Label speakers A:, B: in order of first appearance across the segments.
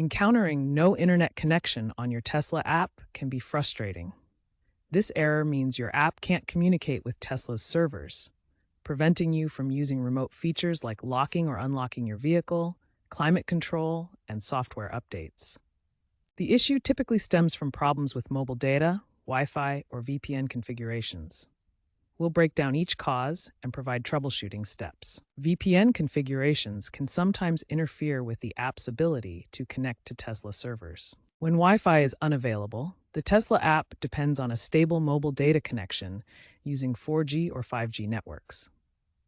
A: Encountering no internet connection on your Tesla app can be frustrating. This error means your app can't communicate with Tesla's servers, preventing you from using remote features like locking or unlocking your vehicle, climate control, and software updates. The issue typically stems from problems with mobile data, Wi-Fi, or VPN configurations. We'll break down each cause and provide troubleshooting steps. VPN configurations can sometimes interfere with the app's ability to connect to Tesla servers. When Wi-Fi is unavailable, the Tesla app depends on a stable mobile data connection using 4G or 5G networks.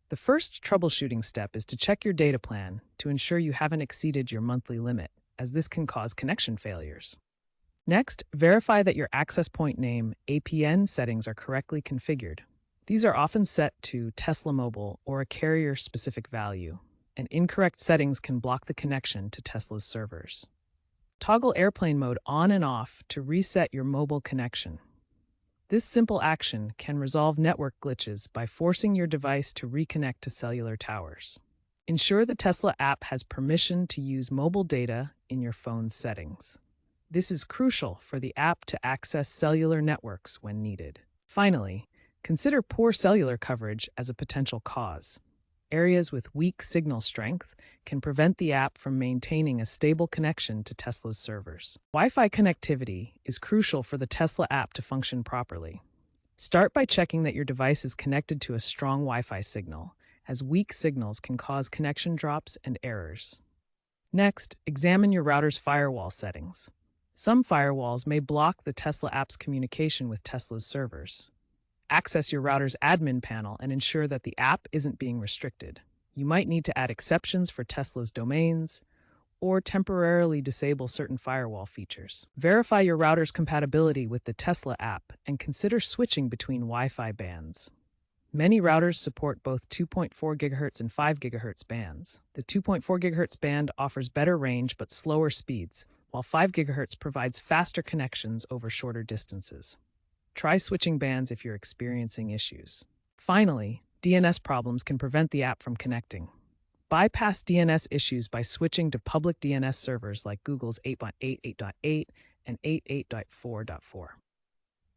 A: The first troubleshooting step is to check your data plan to ensure you haven't exceeded your monthly limit, as this can cause connection failures. Next, verify that your access point name APN settings are correctly configured. These are often set to Tesla Mobile or a carrier-specific value, and incorrect settings can block the connection to Tesla's servers. Toggle airplane mode on and off to reset your mobile connection. This simple action can resolve network glitches by forcing your device to reconnect to cellular towers. Ensure the Tesla app has permission to use mobile data in your phone's settings. This is crucial for the app to access cellular networks when needed. Finally, consider poor cellular coverage as a potential cause. Areas with weak signal strength can prevent the app from maintaining a stable connection to Tesla's servers. Wi-Fi connectivity is crucial for the Tesla app to function properly. Start by checking that your device is connected to a strong Wi-Fi signal, as weak signals can cause connection drops and errors. Next, examine your router's firewall settings. Some firewalls may block the Tesla app's communication with Tesla's servers. Access your router's admin panel and ensure that the app isn't being restricted. You might need to add exceptions for Tesla's domains or temporarily disable certain firewall features. Verify your router's compatibility with the Tesla app and consider switching between Wi-Fi bands. Many routers support both 2.4 GHz and 5 GHz bands. The 2.4 GHz band offers better range but slower speeds, while 5 GHz provides faster connections over shorter distances. Try switching bands if you're experiencing issues. Finally, DNS problems can prevent the app from connecting. Bypass DNS issues by switching to public DNS servers like Google's 8.8.8 and 8.8.4.4.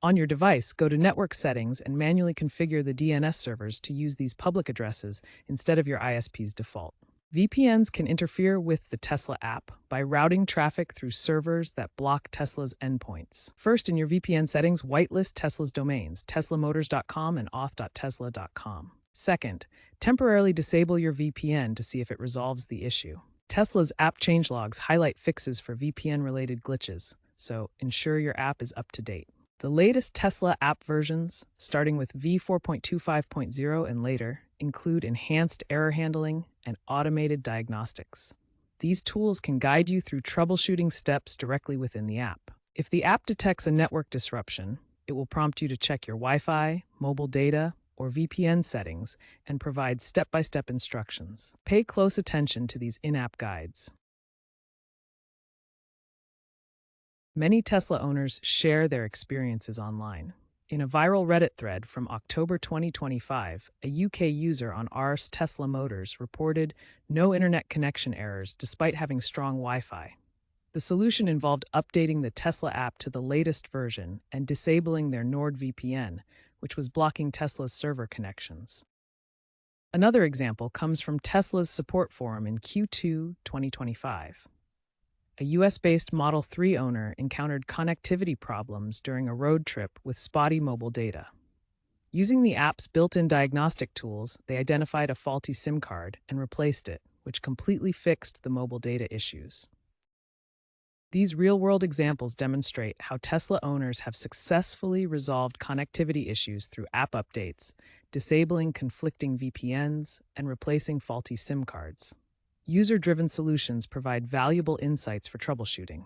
A: On your device, go to Network Settings and manually configure the DNS servers to use these public addresses instead of your ISP's default. VPNs can interfere with the Tesla app by routing traffic through servers that block Tesla's endpoints. First, in your VPN settings, whitelist Tesla's domains, teslamotors.com and auth.tesla.com. Second, temporarily disable your VPN to see if it resolves the issue. Tesla's app changelogs highlight fixes for VPN-related glitches, so ensure your app is up to date. The latest Tesla app versions, starting with v4.25.0 and later, include enhanced error handling and automated diagnostics. These tools can guide you through troubleshooting steps directly within the app. If the app detects a network disruption, it will prompt you to check your Wi-Fi, mobile data, or VPN settings and provide step-by-step instructions. Pay close attention to these in-app guides. Many Tesla owners share their experiences online. In a viral Reddit thread from October 2025, a UK user on Ars Tesla Motors reported no internet connection errors despite having strong Wi-Fi. The solution involved updating the Tesla app to the latest version and disabling their NordVPN, which was blocking Tesla's server connections. Another example comes from Tesla's support forum in Q2 2025. A US-based Model 3 owner encountered connectivity problems during a road trip with spotty mobile data. Using the app's built-in diagnostic tools, they identified a faulty SIM card and replaced it, which completely fixed the mobile data issues. These real-world examples demonstrate how Tesla owners have successfully resolved connectivity issues through app updates, disabling conflicting VPNs, and replacing faulty SIM cards. User-driven solutions provide valuable insights for troubleshooting.